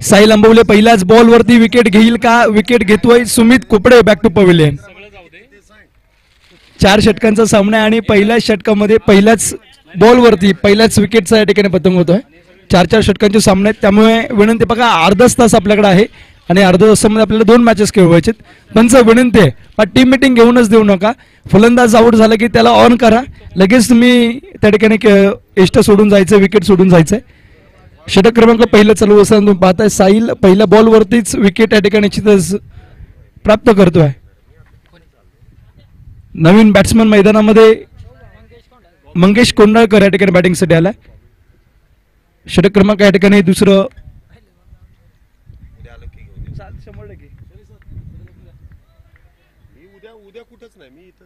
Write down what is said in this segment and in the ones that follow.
साई लांबवले पहिल्याच बॉल वरती विकेट घेईल का? विकेट घेतोय Sumit Kopde. Back to pavilion. 4 षटकांचा सामना आहे आणि पहिल्याच षटकामध्ये पहिल्याच बॉल वरती पहिल्याच विकेटचा या ठिकाणी पतंग होतोय. 4 षटकांचे सामने आहेत, त्यामुळे विनंती बघा अर्धाच तास आपल्याकडे आहे आणि अर्ध्या तासामध्ये आपल्याला 2 मॅचेस खेळवायचे. पंच विनंती आहे टीम मिटिंग घेऊनच देऊ नका. फलंदाज आउट झाला की त्याला ऑन करा, लगेच तुम्ही त्या ठिकाणी एष्ट सोडून जायचं, विकेट सोडून जायचंय. षटक क्रमांक पहिलं चालू असताना तुम्ही पाहताय साहिल पहिल्या बॉल वरतीच विकेट या ठिकाणी निश्चितच प्राप्त करतोय. नवीन बॅट्समन मैदानामध्ये मंगेश कोंडाळकर या ठिकाणी बॅटिंगसाठी आलाय. षटक क्रमांक या ठिकाणी दुसरं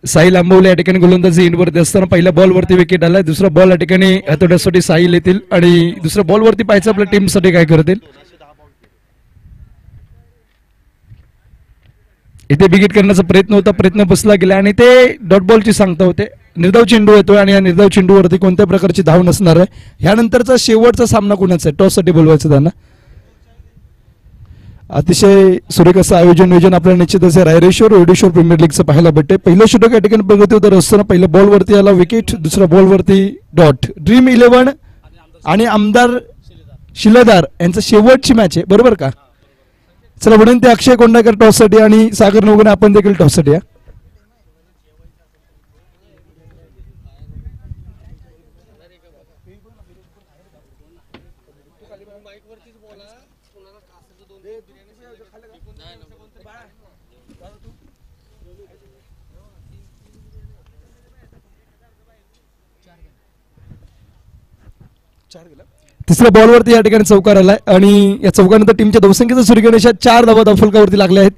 साहिल आंबवले या ठिकाणी गोलंदाजी इनवरती असताना पहिल्या बॉल वरती विकेट आलाय. दुसरा बॉल या ठिकाणी हातोड्यासाठी साहिल येतील आणि दुसऱ्या बॉल वरती पाहायचं आपल्या टीमसाठी काय करतील. इथे विकेट करण्याचा प्रयत्न होता, प्रयत्न बसला गेला आणि ते डॉट बॉलची सांगता होते. निर्धाव चेंडू येतोय आणि या निर्धाव चेंडूवरती कोणत्या प्रकारची धाव नसणार आहे. यानंतरचा शेवटचा सामना कोणाचा आहे? टॉस साठी बोलवायचं त्यांना. अतिशय सुरेख असं आयोजन नियोजन आपल्याला निश्चितच रायरेश्वर ओडिशोर प्रीमियर लीगचं पाहायला भेटते. पहिलं षटक या ठिकाणी प्रगती होत असताना पहिल्या बॉल वरती आला विकेट, दुसऱ्या बॉल वरती डॉट. ड्रीम 11 आणि आमदार शिलेदार यांचं शेवटची मॅच आहे, बरोबर का? चला विनंती अक्षय कोंडाकर टॉस साठी आणि सागर नवगणे आपण देखील टॉस साठी या. तिसऱ्या बॉलवरती या ठिकाणी चौकार आलाय आणि या चौकानंतर टीमच्या धावसंख्येचा सूर्यगणेश 4 धावा धावफलकावरती लागले आहेत.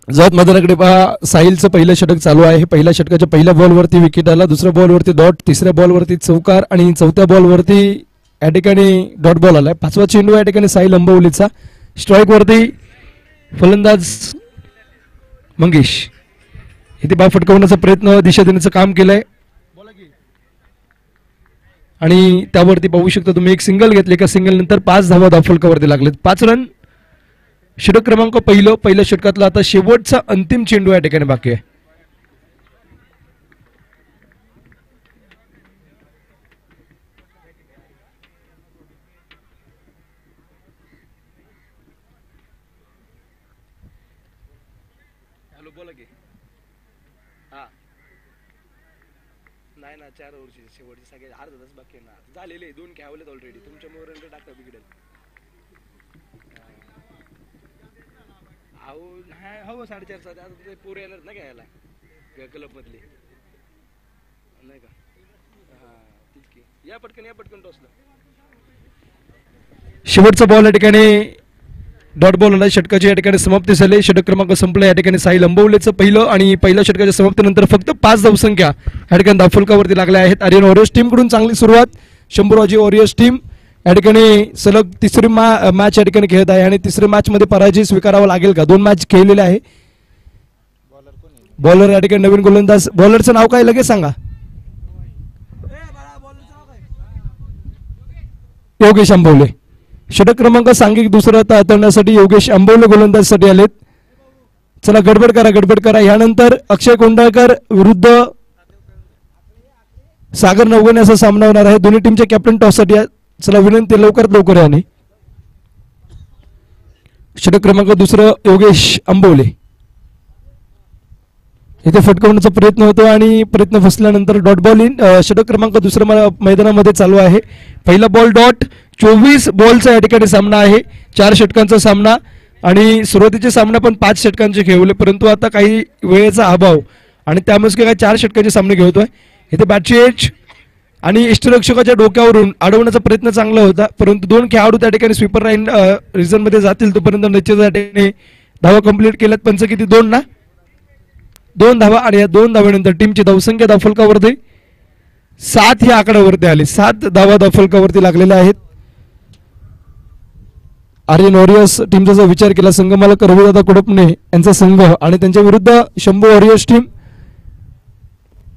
जात मैदानाकडे पहा, साहिलचं पहिलं षटक चालू आहे. पहिल्या षटकाच्या पहिल्या बॉलवरती विकेट आला, दुसऱ्या बॉलवरती डॉट, तिसऱ्या बॉलवरती चौकार आणि चौथ्या बॉलवरती या ठिकाणी डॉट बॉल आलाय. 5वा चेंडू या ठिकाणी साहिल अंबवलीचा. स्ट्राईक वरती फलंदाज मंगेश इथे बॉल फटकावण्याचा प्रयत्न, दिशा देण्याचं काम केलंय आणि त्यावरती पाहू शकता तुम्ही एक सिंगल घेतले. का सिंगल नंतर 5 धावा धावफलकावरती लागलेत. 5 रन. षटक क्रमांक पहिल्या षटकातला आता शेवटचा अंतिम चेंडू या ठिकाणी बाकी आहे. बोला की नाही ना 4 ओव्हरची शेवटची सगळे अर्धा तास बाकी आहे ना. झालेले 2 खेळवलेत ऑलरेडी. तुमच्यामुळे रन टाकता बिघडेल. अहो हो 4.5 आता ते पोरं येणार ना घ्यायला क्लब मधले नाही का? हा ठीक आहे. या पटकन टॉसला. शेवटचा बॉल या ठिकाणी डॉट बॉल आला. षटकाची या ठिकाणी समाप्ती झाली. षटक क्रमांक संपला. या ठिकाणी साहिल अंबवलेचं पहिलं आणि पहिल्या षटकाच्या समाप्तीनंतर फक्त 5 धावसंख्या या ठिकाणी धावफलकावरती लागल्या आहेत. आर्यन वॉरियर्स टीम कडून चांगली सुरुवात. शंभूराजी वॉरियर्स टीम या ठिकाणी सलग तिसरी मॅच या ठिकाणी खेळत आहे आणि तिसऱ्या मॅच मध्ये पराजय स्वीकारावा लागेल का? 2 मॅच खेळलेले आहे. बॉलर या ठिकाणी नवीन गोलंदाज. बॉलरचं नाव काय लगेच सांगा. योगेश अंबवले. षटक क्रमांक सांघिक दुसरा हाताळण्यासाठी योगेश अंबवले गोलंदाजसाठी आलेत. चला गडबड करा. यानंतर अक्षय कोंडाळकर विरुद्ध सागर नवगणे असा सामना होणार आहे. दोन्ही टीमचे कॅप्टन टॉससाठी. चला विनंती लवकर या. षटक क्रमांक दुसरं योगेश अंबवले इथे फटकावण्याचा प्रयत्न होतो आणि प्रयत्न फसल्यानंतर डॉट बॉल इन. षटक क्रमांक दुसऱ्या मैदानामध्ये चालू आहे. पहिला बॉल डॉट. 24 बॉलचा या ठिकाणी सामना आहे. 4 षटकांचा सामना आणि सुरुवातीचे सामना पण 5 षटकांचे खेळवले, परंतु आता काही वेळेचा अभाव आणि त्यामुळे काय 4 षटकांचे सामने खेळतोय. इथे बॅटची एज आणि इष्टरक्षकाच्या डोक्यावरून अडवण्याचा प्रयत्न चांगला होता, परंतु 2 खेळाडू त्या ठिकाणी स्वीपर लाईन रिझन मध्ये जातील तोपर्यंत निश्चित त्या ठिकाणी धावा कंप्लीट केल्यात. पंच किती? 2 ना. 2 धावा आणि या 2 धाव्यानंतर टीमची धावसंख्या धावफलकावरती 7 ह्या आकड्यावरती आले. 7 धावा फलकावरती लागलेल्या आहेत. आर्यन वॉरियर्स टीमचा जर विचार केला, संघमालक रविदादा कुडपणे यांचा संघ आणि त्यांच्या विरुद्ध शंभू वॉरियर्स टीम,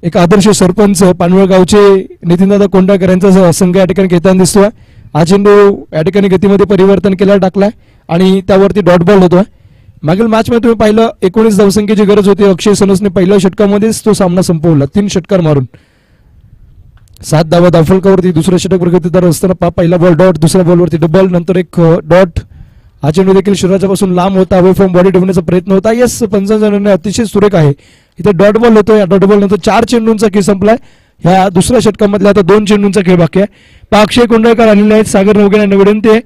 एक आदर्श सरपंच पानवळ गावचे नितीनदादा कोंडाकर यांचा संघ या ठिकाणी घेताना दिसतोय. हा चेंडू या ठिकाणी गतीमध्ये परिवर्तन केला टाकलाय आणि त्यावरती डॉट बॉल होतोय. मागील मॅचमध्ये तुम्ही पाहिलं 19 धावसंख्येची गरज होती. अक्षय सनसने पहिल्या षटकामध्येच तो सामना संपवला 3 षटकार मारून. 7 धावा धावफलकावरती दुसऱ्या षटक प्रगतीदार असताना पहिला बॉल डॉट, दुसऱ्या बॉलवरती डबल, नंतर एक डॉट. हा चेंडू देखील शरीराच्यापासून लांब होता, अवे फ्रॉम बॉडी ठेवण्याचा प्रयत्न होता. यस, पंचांचा निर्णय अतिशय सुरेख आहे. इथे डॉट बॉल होतो. या डॉट बॉल नंतर 4 चेंडूंचा खेळ संपलाय. ह्या दुसऱ्या षटकामधल्या आता 2 चेंडूंचा खेळ बाकी आहे. अक्षय कोंडळकर आलेले आहेत. सागर नवगे यांना विनंती आहे.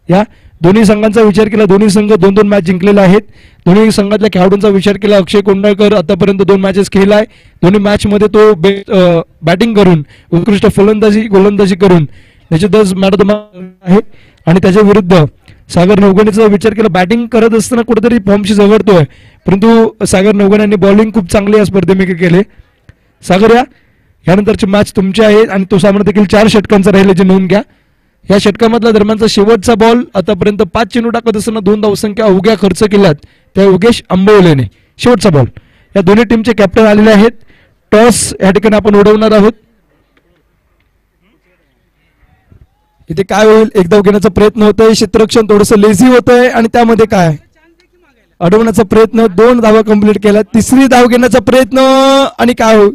या दोन्ही संघांचा विचार केला, दोन्ही संघ 2-2 मॅच जिंकलेले आहेत. दोन्ही संघातल्या खेळाडूंचा विचार केला, अक्षय कोंडळकर आतापर्यंत 2 मॅचेस खेळलाय. दोन्ही मॅच मध्ये तो बॅटिंग करून उत्कृष्ट गोलंदाजी करून निश्चितच मॅन ऑफ द मॅच आहे. आणि त्याच्या विरुद्ध सागर नवगणेचा विचार केला, बॅटिंग करत असताना कुठेतरी फॉर्मशी झगडतोय, परंतु सागर नवगणे यांनी बॉलिंग खूप चांगली या स्पर्धेमध्ये केले. सागर, यानंतरची मॅच तुमची आहे आणि तो सामना देखील 4 षटकांचा राहील याची नोंद घ्या. या षटकामधला दरम्यानचा शेवटचा बॉल आतापर्यंत 5 चेंडू टाकत असताना 2 धावसंख्या अवघ्या खर्च केल्यात त्या योगेश आंबवलेने. शेवटचा बॉल. या दोन्ही टीमचे कॅप्टन आलेले आहेत. टॉस या ठिकाणी आपण उडवणार आहोत. इथे काय होईल, एक धाव घेण्याचा प्रयत्न होतोय, क्षेत्ररक्षण थोडंसं लेझी होतंय आणि त्यामध्ये काय अडवण्याचा प्रयत्न, 2 धावा कंप्लीट केल्या. तिसरी धाव घेण्याचा प्रयत्न आणि काय होईल,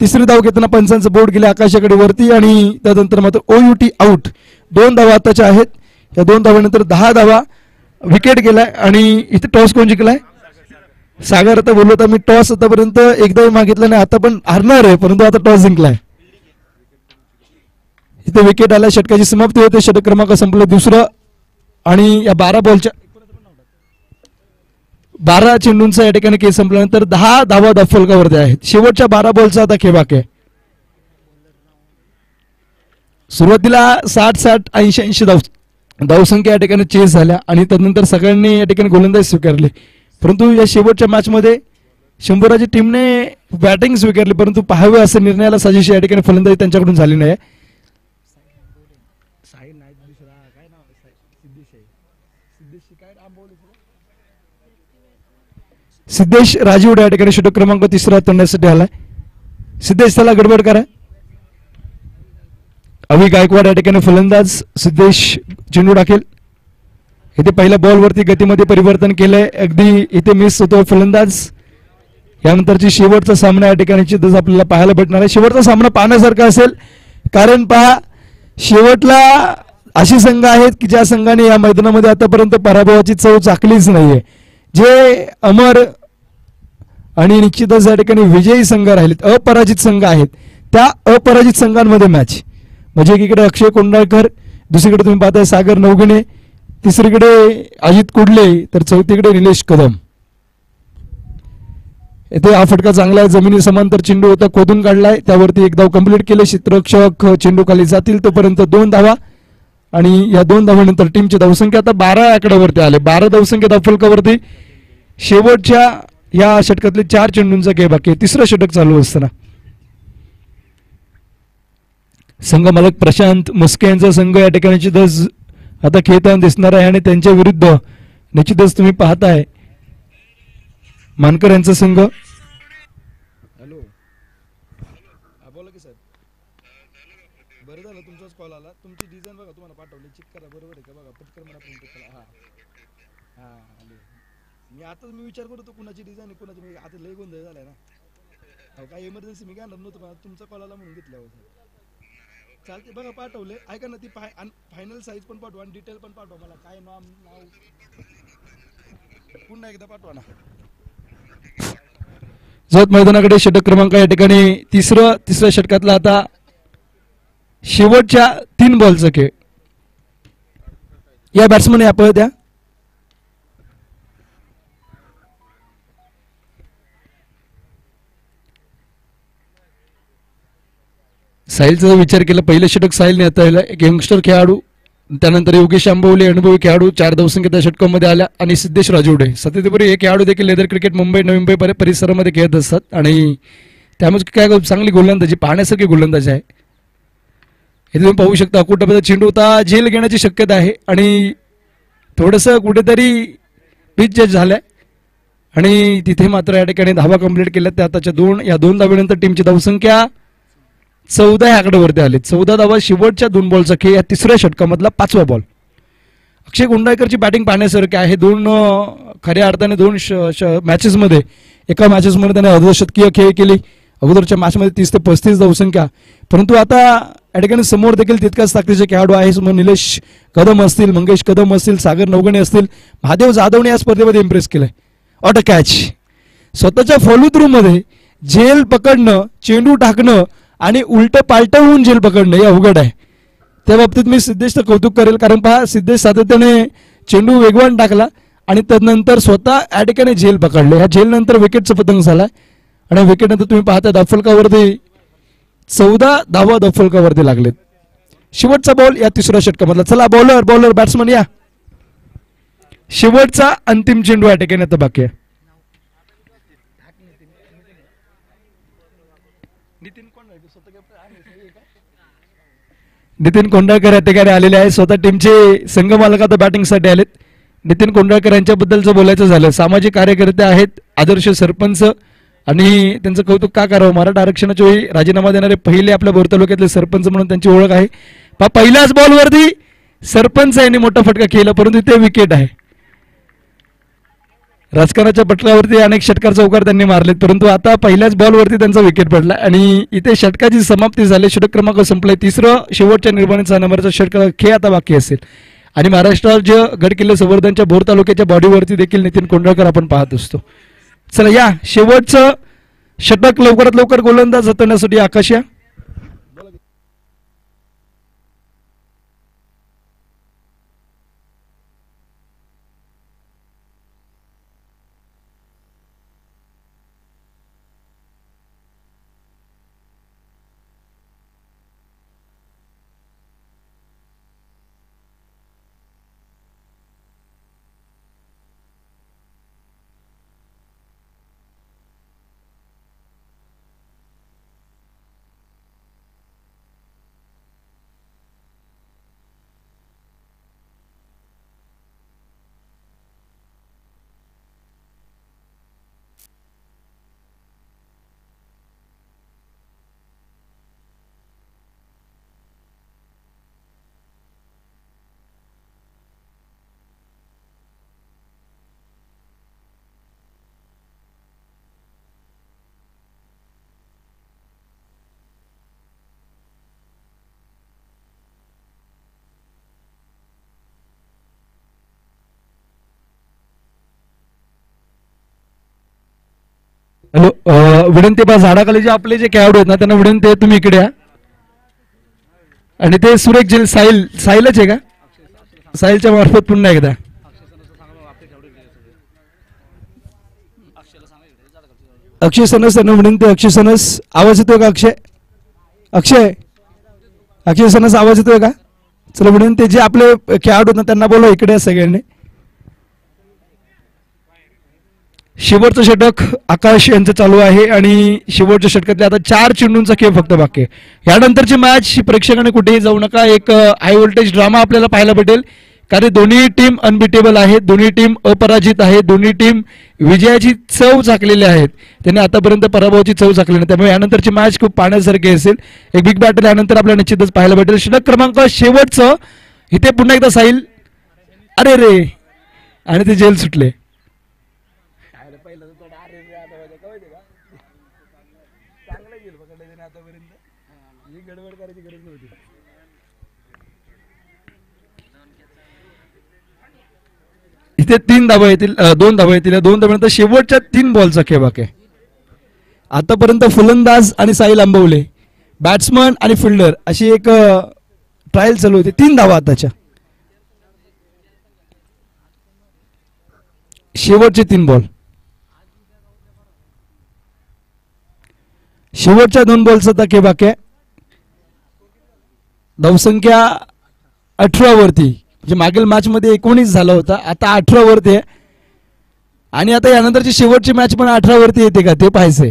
तिसरी धाव घेताना पंचांचं बोर्ड गेले आकाशाकडे वरती आणि त्यानंतर मात्र OUT आउट. 2 धावा आताच्या आहेत. या 2 धावानंतर 10 धावा, विकेट गेलाय आणि इथे टॉस कोण जिंकलाय? सागर. आता बोललो तर मी टॉस आतापर्यंत एकदाही मागितला नाही, आता पण हारणार आहे, परंतु आता टॉस जिंकलाय. इथे विकेट आल्या, षटकाची समाप्ती होते. षटक क्रमांक संपलं दुसरं आणि या 12 चेंडूंचा या ठिकाणी खेळ संपल्यानंतर 10 धावा फलकावरती आहेत. शेवटच्या 12 बॉलचा आता खेळ बाकी आहे. सुरुवातीला 60-60, 80-80 धावसंख्या या ठिकाणी चेस झाल्या आणि त्यानंतर सगळ्यांनी या ठिकाणी गोलंदाजी स्वीकारली, परंतु या शेवटच्या मॅच मध्ये शंभूराची टीमने बॅटिंग स्वीकारली, परंतु पाहावे असं निर्णयाला साजेशी या ठिकाणी फलंदाजी त्यांच्याकडून झाली नाही. सिद्धेश राजीवडे या ठिकाणी षटक क्रमांक 3 तोडण्यासाठी आलाय. सिद्धेश त्याला गडबड करा. अवी गायकवाड या ठिकाणी फलंदाज. सिद्धेश चेंडू टाकेल. इथे पहिल्या बॉलवरती गतीमध्ये परिवर्तन केलंय, अगदी इथे मिस होतो फलंदाज. यानंतरची शेवटचा सामना या ठिकाणी आपल्याला पाहायला भेटणार आहे. शेवटचा सामना पाहण्यासारखा असेल, कारण पहा शेवटला अशी संघ आहेत की ज्या संघाने या मैदानामध्ये आतापर्यंत पराभवाची चव चाकलीच नाहीये. जे अमर आणि निश्चितच या ठिकाणी विजयी संघ राहिलेत, अपराजित संघ आहेत, त्या अपराजित संघांमध्ये मॅच म्हणजे एकीकडे अक्षय कोंडाळकर, दुसरीकडे तुम्ही पाहताय सागर नवगणे, तिसरीकडे अजित कुडले, तर चौथीकडे निलेश कदम. इथे हा फटका चांगला आहे. जमिनी समांतर चेंडू होता, खोदून काढलाय, त्यावरती 1 धाव कंप्लीट केले. क्षेत्ररक्षक चेंडू खाली जातील तोपर्यंत 2 धावा आणि या 2 धावानंतर टीमची धावसंख्या आता 12 आकड्यावरती आले. 12 धावसंख्या धावफलकावरती शेवटच्या या षटकातले 4 चेंडूंचा खेळ बाकी आहे. तिसरं षटक चालू असताना संघ मालक प्रशांत मस्के यांचा संघ या ठिकाणी निश्चितच आता खेळताना दिसणार आहे आणि त्यांच्या विरुद्ध निश्चितच तुम्ही पाहताय मानकर यांचा संघ. हॅलो, बोला की सर. बरं झालं तुमचाच कॉल आला. तुमची डिझाईन बघा, तुम्हाला पाठवली, चेक करा, बरोबर आहे का बघा, पटकन मला प्रिंट करा. हा हा आले. मी आता विचार करतो कुणाची डिझाईन आहे कुणाची, मी आता लय गोंधळ झालाय ना. अहो काय इमर्जन्सी मी घेणार नव्हतं, तुमचा कॉल आला म्हणून घेतला होता. चालते बघा, पाठवले. ऐका ना, ती फायनल साईज पण पाठवा आणि डिटेल पण पाठवा मला, काय नाव पुन्हा एकदा पाठवा ना. जत मैदानाकडे षटक क्रमांक या ठिकाणी तिसऱ्या षटकातला आता शेवटच्या 3 बॉलचा खेळ. या बॅट्समन आपण द्या. साहिलचा विचार केला, पहिलं षटक साहिलने आता एक यंगस्टर खेळाडू, त्यानंतर योगेश आंबवले अनुभवी खेळाडू 4 धावसंख्या त्या षटकामध्ये आल्या आणि सिद्धेश राजवडे. सत्तेपुरी हे खेळाडू देखील लेदर क्रिकेट मुंबई नवी मुंबई परिसरामध्ये खेळत असतात आणि त्यामुळे काय चांगली गोलंदाजी, पाहण्यासारखी गोलंदाजी आहे. इथे तुम्ही पाहू शकता कुठं चेंडू होता झेल घेण्याची शक्यता आहे आणि थोडंसं कुठेतरी पिच जज झालंय आणि तिथे मात्र या ठिकाणी धावा कंप्लीट केल्या. त्या आताच्या या दोन धावेनंतर टीमची धावसंख्या 14 या आकड्यावरती आली. 14 धावा शेवटच्या 2 बॉलचा खेळ, या तिसऱ्या षटकामधला 5वा बॉल. अक्षय गुंडाळकरची बॅटिंग पाहण्यासारखी आहे. खऱ्या अर्थाने 2 मॅचेसमध्ये, एका मॅचेसमध्ये त्याने अर्धशतकीय खेळ केली. अगोदरच्या मॅचमध्ये 30 ते 35 धावसंख्या, परंतु आता या ठिकाणी समोर देखील तितकाच ताकदीचे खेळाडू आहे. समोर निलेश कदम असतील, मंगेश कदम असतील, सागर नवगणे असतील, महादेव जाधवने या स्पर्धेमध्ये इम्प्रेस केलंय. ऑट अ कॅच, स्वतःच्या फॉलो थ्रू मध्ये झेल पकडणं, चेंडू टाकणं आणि उलट पालट होऊन झेल पकडणं हे अवघड आहे. त्या बाबतीत मी सिद्धेशचं कौतुक करेल, कारण पहा सिद्धेश सातत्याने चेंडू वेगवान टाकला आणि तदनंतर स्वतः या ठिकाणी झेल पकडले. ह्या झेल नंतर विकेटचा पतंग झालाय आणि विकेट नंतर तुम्ही पाहता धावफलकावरती 14 धावा धावफलकावरती लागलेत. शेवटचा बॉल या तिसऱ्या षटकामधला. चला बॉलर बॅट्समन या. शेवटचा अंतिम चेंडू या ठिकाणी आता बाकी आहे. नितीन कोंडाळकर या ठिकाणी आलेले आहे. स्वतः टीमचे संघ मालक आता बॅटिंगसाठी आलेत. नितीन कोंडाळकर यांच्याबद्दलचं बोलायचं झालं, सामाजिक कार्यकर्ते आहेत, आदर्श सरपंच, आणि त्यांचं कौतुक का करावं, मराठा आरक्षणाच्या वेळी राजीनामा देणारे पहिले आपल्या भोर तालुक्यातले सरपंच म्हणून त्यांची ओळख आहे. पहिल्याच बॉलवरती सरपंच यांनी मोठा फटका केला, परंतु ते विकेट आहे. राजकारणाच्या पटलावरती अनेक षटकार चौकार त्यांनी मारलेत, परंतु आता पहिल्याच बॉलवरती त्यांचा विकेट पडला आणि इथे षटकाची समाप्ती झाली. षटक क्रमांक संपलाय. तिसरं शेवटच्या निर्माणीचा नंबरचा षटक खेळ आता बाकी असेल आणि महाराष्ट्र राज्य गडकिल्ले संवर्धनच्या भोर तालुक्याच्या बॉडीवरती देखील नितीन कोंडाळकर आपण पाहत असतो. चला या शेवटचं षटक लवकरात लवकर गोलंदाज हाताळण्यासाठी आकाश या. हॅलो, विनंती पहा, झाडाखाली जे आपले जे खेळाडू आहेत ना त्यांना विनंती आहे तुम्ही इकडे या. आणि ते सुरेख जे साहिलच आहे का, साहिलच्या मार्फत पुन्हा एकदा. अक्षय सनस त्यांना विनंती. अक्षय सनस आवाज येतोय का? अक्षय सनस आवाज येतोय का? चला विनंती, जे आपले खेळाडू आहेत ना त्यांना बोलवा इकडे या सगळ्यांनी. शेवटचं षटक आकाश यांचं चालू आहे आणि शेवटच्या षटकातले आता 4 चेंडूंचा खेळ फक्त बाकी आहे. यानंतरची मॅच प्रेक्षकांनी कुठेही जाऊ नका, एक हाय व्होल्टेज ड्रामा आपल्याला पाहायला भेटेल, कारण दोन्ही टीम अनबिटेबल आहेत, दोन्ही टीम अपराजित आहेत, दोन्ही टीम विजयाची चव चाकलेली आहेत, त्यांनी आतापर्यंत पराभवाची चव चाकली नाही. त्यामुळे यानंतरची मॅच खूप पाहण्यासारखी असेल. एक बिग बॅटल यानंतर आपल्याला निश्चितच पाहायला भेटेल. षटक क्रमांक शेवटचं इथे पुन्हा एकदा साहिल, अरे रे, आणि ते जेल सुटले. इथे 3 धावा येतील, 2 धावा येतील. 2 धाव्यानंतर शेवटच्या 3 बॉलचा खेळ बाकी आहे. आतापर्यंत फलंदाज आणि साहिल आंबवले, बॅट्समन आणि फिल्डर अशी एक ट्रायल चालू होती. 3 धावा आताच्या, शेवटचे 3 बॉल. शेवटच्या 2 बॉलचा आता खेळ बाकी आहे. धावसंख्या 18 वरती, म्हणजे मागील मॅच मध्ये 19 झाला होता, आता 18 वरती आहे. आणि आता यानंतरची शेवटची मॅच पण 18 वरती येते का ते पाहायचंय.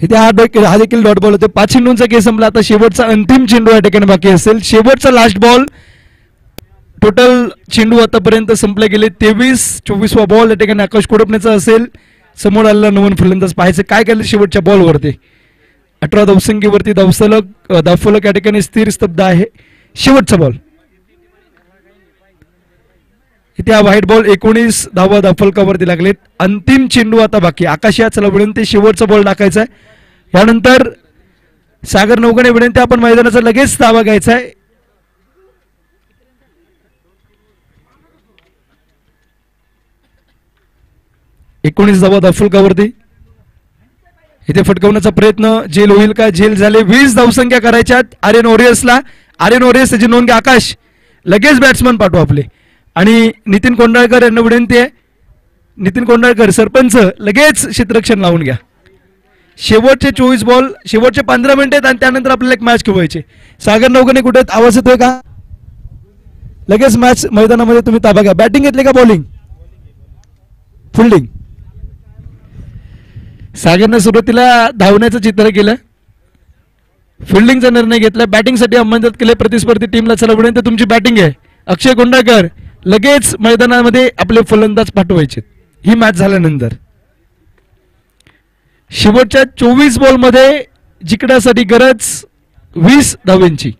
इथे हा देखील डॉट बॉल होते. 5 चेंडूंचा केस संपला. आता शेवटचा अंतिम चेंडू या ठिकाणी बाकी असेल. शेवटचा लास्ट बॉल. टोटल चेंडू आतापर्यंत संपले गेले 23-24वा बॉल या ठिकाणी आकाश कोडपनेचा असेल. समोर आलेला नवीन फलंदाज पाहायचं काय केलं शेवटच्या बॉलवरती. 18 धावसंख्येवरती धावफलक या ठिकाणी स्थिर स्तब्ध आहे. शेवटचा बॉल. इथे हा व्हाईट बॉल 19 धावा धावफलकावरती लागलेत. अंतिम चेंडू आता बाकी. आकाश या चला विनंती शेवटचा बॉल टाकायचा आहे. यानंतर सागर नवगणे विनंती आपण मैदानाचा लगेच धावा घ्यायचा आहे. एकोणीस धावा धावफलकावरती. इथे फटकवण्याचा प्रयत्न. झेल होईल का. झेल झाले. 20 धावसंख्या करायच्यात आर्यन ओरियसला. आर्यन ओरियस त्याची नोंद घ्या. आकाश लगेच बॅट्समन पाठवा आपले. आणि नितीन कोंडाळकर यांना विनंती आहे. नितीन कोंडाळकर सरपंच लगेच क्षेत्ररक्षण लावून घ्या. शेवटचे 24 बॉल शेवटचे 15 मिनिट आहेत आणि त्यानंतर आपल्याला एक मॅच खेळवायची. सागर नवगणे कुठे आवाज येतोय का. लगेच मॅच मैदानामध्ये तुम्ही ताबा घ्या. बॅटिंग घेतली का बॉलिंग फिल्डिंग. सागरने सुरुवातीला धावण्याचं चित्र केलं. फिल्डिंगचा निर्णय घेतला. बॅटिंगसाठी आमंत्रित केले प्रतिस्पर्धी टीमला. चला विनंती तुमची बॅटिंग आहे. अक्षय कोंडाळकर लगेच मैदानामध्ये आपले फलंदाज पाठवायचे ही मॅच झाल्यानंतर. शेवटच्या 24 बॉलमध्ये जिंकण्यासाठी गरज 20 धावांची.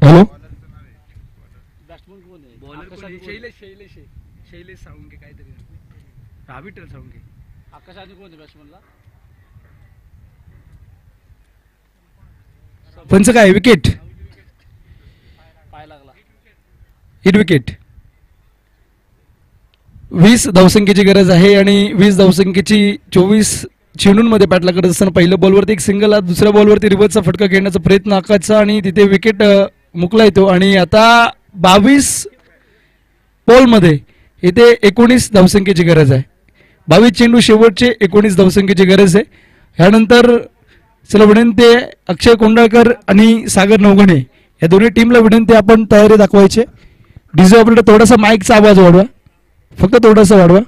हॅलो शैलेश साळुंके काहीतरी विठ्ठल साळुंके. आकाश आणि कोण बॅट्समनला पंच काय विकेट पाय लागला. Hit wicket. 20 धावसंख्येची गरज आहे आणि 20 धावसंख्येची 24 चेंडूंमध्ये बॅटला करत असताना पहिल्या बॉलवरती एक सिंगल. दुसऱ्या बॉलवरती रिव्हर्सचा फटका घेण्याचा प्रयत्न आकाशचा आणि तिथे विकेट मुकला येतो. आणि आता 22 बॉलमध्ये इथे 19 धावसंख्येची गरज आहे. 22 चेंडू शेवटचे 19 धावसंख्येची गरज आहे. यानंतर चला विनंती आहे अक्षय कोंडाळकर आणि सागर नवगणे या दोन्ही टीमला विनंती आपण तयारी दाखवायची. डीजे ऑपरेटर थोडासा माईकचा आवाज वाढवा, फक्त थोडासा वाढवा.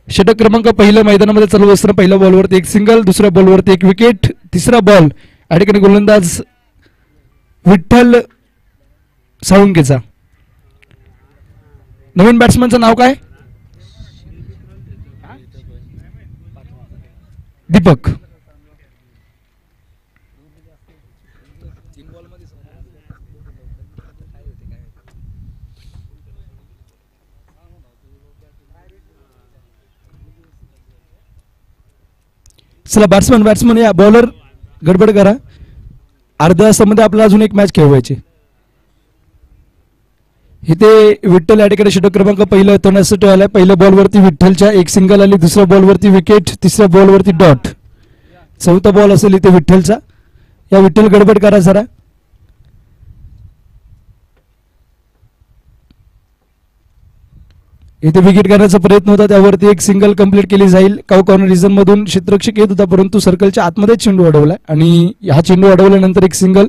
षटक क्रमांक पहिल्या मैदानामध्ये चालू असताना पहिल्या बॉलवरती एक सिंगल, दुसऱ्या बॉलवरती एक विकेट, तिसरा बॉल या ठिकाणी गोलंदाज विठ्ठल साळुंकेचा. नवीन बॅट्समनचं नाव काय? दीपक. चला बॅट्समन या बॉलर गडबड करा. अर्ध्या तासामध्ये आपल्याला अजून एक मॅच खेळवायची. इथे विठ्ठल या ठिकाणी षटक क्रमांक पहिला तोडण्यासाठी आलाय. पहिल्या बॉलवरती विठ्ठलच्या एक सिंगल आली, दुसऱ्या बॉलवरती विकेट, तिसऱ्या बॉलवरती डॉट, चौथा बॉल असेल इथे विठ्ठलचा. या विठ्ठल गडबड करा जरा. इथे विकेट करण्याचा प्रयत्न होता, त्यावरती एक सिंगल कंप्लीट केली जाईल. काऊ कॉर्नर रिझन मधून क्षेत्ररक्षक येत होता, परंतु सर्कलच्या आतमध्ये चेंडू अडवलाय आणि हा चेंडू अडवल्यानंतर एक सिंगल,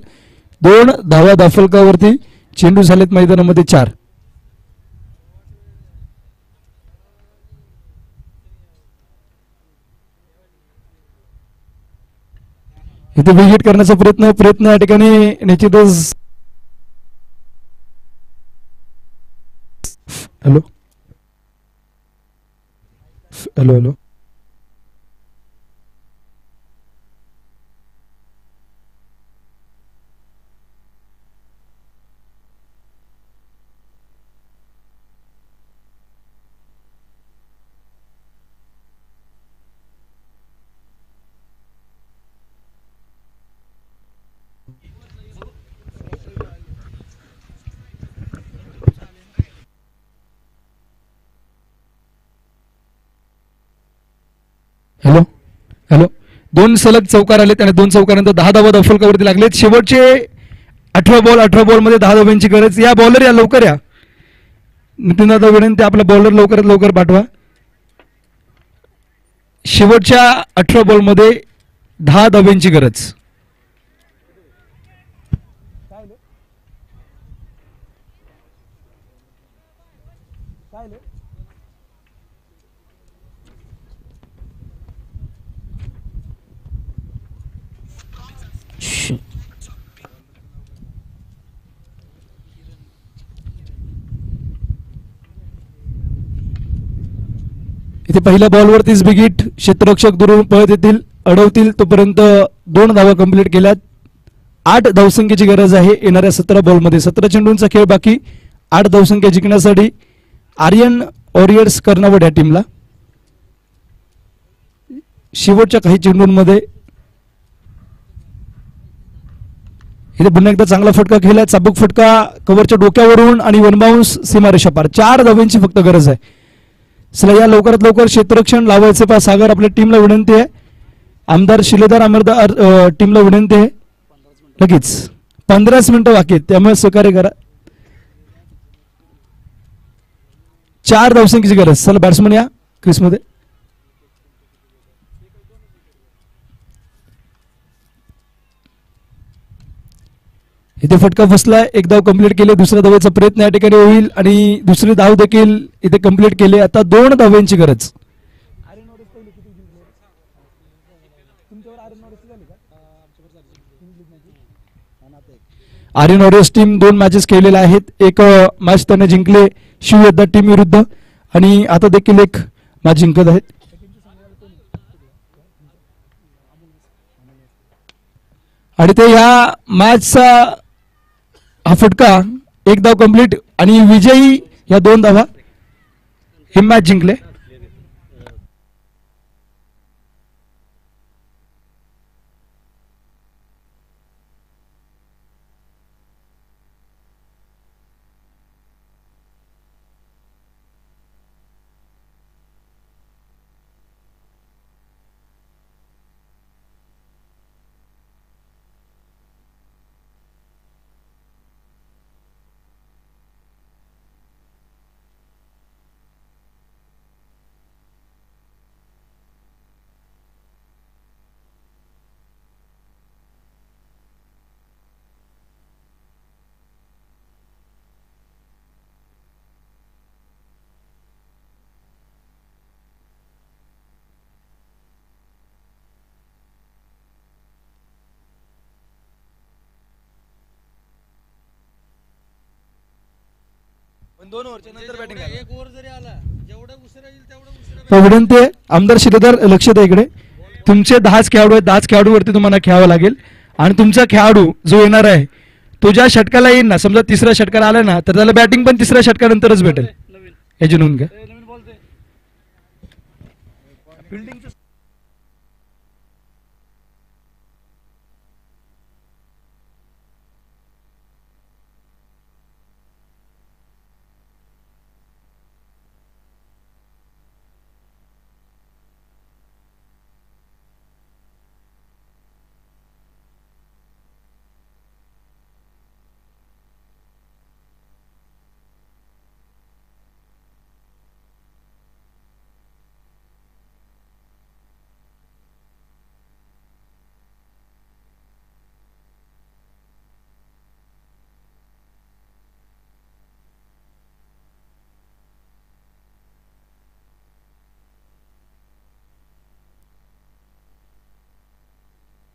2 धावा दाफलकावरती. चेंडू झालेत मैदानामध्ये 4. इथे विकेट करण्याचा प्रयत्न या ठिकाणी निश्चितच. Hello hello hello hello hello 2 सलग चौकार आले, त्याने 2 चौकारानंतर 10 धावा दफलकावरती लागलेत. शेवटचे 18 बॉल मध्ये 10 धावांची गरज. या बॉलर या लवकर या. नितीन दादा विनंती, आपला बॉलर लवकरात लवकर पाठवा. शेवटच्या 18 बॉल मध्ये 10 धावांची गरज. इथे पहिल्या बॉलवरतीच विकेट. क्षेत्ररक्षक दुरून पळत येतील, अडवतील तोपर्यंत 2 धावा कंप्लीट केल्यात. 8 धावसंख्येची गरज आहे येणाऱ्या 17 बॉलमध्ये. 17 चेंडूंचा खेळ बाकी. 8 धावसंख्या जिंकण्यासाठी आर्यन वॉरियर्स कर्नावड या टीमला. शेवटच्या काही चेंडूंमध्ये इथे पुन्हा एकदा चांगला फटका खेळला. चाबूक फटका कव्हरच्या डोक्यावरून आणि 1 बाउन्स सीमारेषा पार. 4 धावांची फक्त गरज आहे. चला या लवकरात लवकर क्षेत्ररक्षण लावायचे पा सागर. आपल्या टीमला विनंती आहे. आमदार शिलेदार आमदार टीमला विनंती आहे. लगेच 15 मिनिटं बाकी आहेत, त्यामुळे सहकार्य करा. 4 धावसंख्येची गरज. चला बॅट्समन या क्रिसमध्ये. इथे फटका फसला. 1 धाव कंप्लीट केले. दुसऱ्या धावेचा प्रयत्न या ठिकाणी होईल आणि दुसरी धाव देखील इथे कंप्लीट केले. आता 2 धावांची गरज. आर्यन वॉरियर्स टीम 2 मॅचेस खेळलेल्या आहेत. एक मॅच त्यांनी जिंकले शिव योद्धा टीम विरुद्ध आणि आता देखील एक मॅच जिंकत आहेत. आणि ते या मॅचचा हा फटका 1 धाव कंप्लीट आणि विजयी या 2 धावा हे मॅच जिंकले. 2 ओव्हरच्या नंतर बॅटिंग करा. एक ओव्हर जरी आला जेवढा उशिरा येईल तेवढा उशिरा विनंती आहे आमदार शिलेदार लक्ष द्या इकडे. तुमचे 10 खेळाडू आहेत, 10 खेळाडूवरती तुम्हाला खेळावं लागेल आणि तुमचा खेळाडू जो येणार आहे तो ज्या षटकाला येईल ना, समजा तिसऱ्या षटकाला आला ना तर त्याला बॅटिंग पण तिसऱ्या षटकानंतरच भेटेल. याची नोंद घ्या. नवीन बॉल फिल्डिंगचं